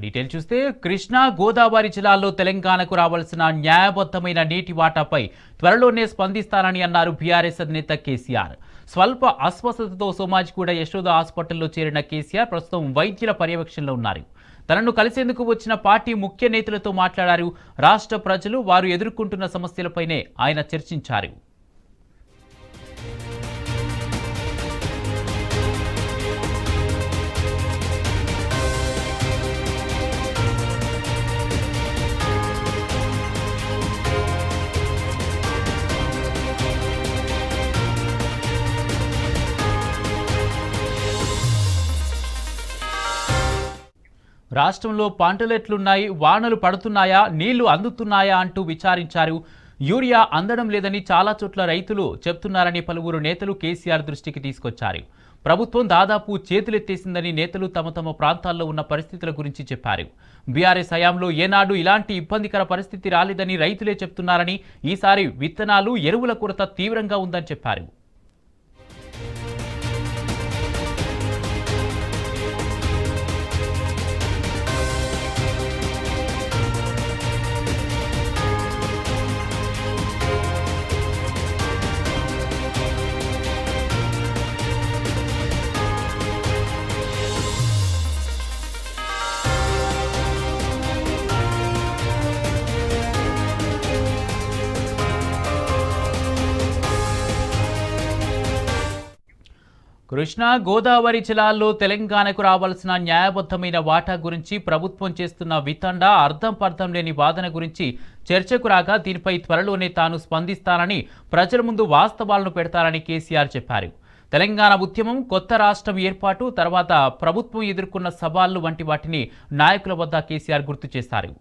Detail చూస్తే కృష్ణా గోదావరి జిల్లాల్లో తెలంగాణకు రావాల్సిన న్యాయబద్ధమైన నీటి వాటాపై త్వరలోనే స్పందిస్తానని అన్నారు బీఆర్ఎస్ అధినేత కేసీఆర్. స్వల్ప అస్వస్థతతో సోమాజిగూడ యశోద హాస్పిటల్లో చేరిన కేసీఆర్ ప్రస్తుతం వైద్యుల పర్యవేక్షణలో ఉన్నారు. తనను కలిసేందుకు వచ్చిన పార్టీ ముఖ్య నేతలతో మాట్లాడారు. రాష్ట్ర ప్రజలు వారు ఎదుర్కొంటున్న సమస్యలపైనే ఆయన చర్చించారు. రాష్ట్రంలో పంటలెట్లున్నాయి, వానలు పడుతున్నాయా, నీళ్లు అందుతున్నాయా అంటూ విచారించారు. యూరియా అందడం లేదని చాలా చోట్ల రైతులు చెప్తున్నారని పలువురు నేతలు కేసీఆర్ దృష్టికి తీసుకొచ్చారు. ప్రభుత్వం దాదాపు చేతులెత్తేసిందని నేతలు తమ తమ ప్రాంతాల్లో ఉన్న పరిస్థితుల గురించి చెప్పారు. బీఆర్ఎస్ హయాంలో ఏనాడు ఇలాంటి ఇబ్బందికర పరిస్థితి రాలేదని రైతులే చెప్తున్నారని, ఈసారి విత్తనాలు, ఎరువుల కొరత తీవ్రంగా ఉందని చెప్పారు. కృష్ణా గోదావరి జిల్లాల్లో తెలంగాణకు రావాల్సిన న్యాయబద్ధమైన వాటా గురించి ప్రభుత్వం చేస్తున్న వితండ, అర్థం పర్థం లేని వాదన గురించి చర్చకు రాగా దీనిపై త్వరలోనే తాను స్పందిస్తానని, ప్రజల ముందు వాస్తవాలను పెడతారని కేసీఆర్ చెప్పారు. తెలంగాణ ఉద్యమం, కొత్త రాష్ట్రం ఏర్పాటు తర్వాత ప్రభుత్వం ఎదుర్కొన్న సవాళ్లు వంటి వాటిని నాయకుల వద్ద కేసీఆర్ గుర్తు చేశారు.